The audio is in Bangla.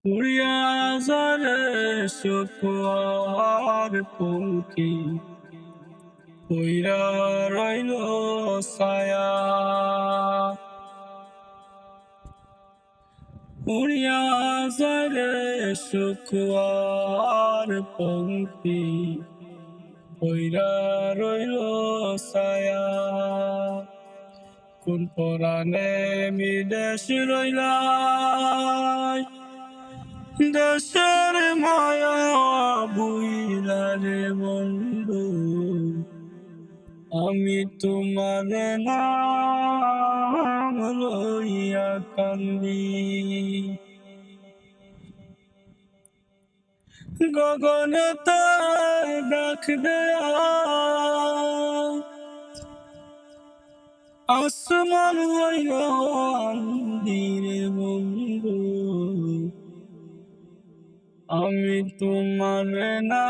উড়িয়া যারে শুকর পঙ্খী কইরা রইল ছায়া। উড়িয়া যারে শুকর পঙ্খী কইরা রইল ছায়া। কোন পরাণে বিদেশ রইলা দেশের মায়া বুইলা রে বন্ধু, আমি তোমার নাম লইয়া কান্দি। গগনে তার ডাক দেয়া আসমান হইল আন্দিরে বন্ধু, আমি তোমার না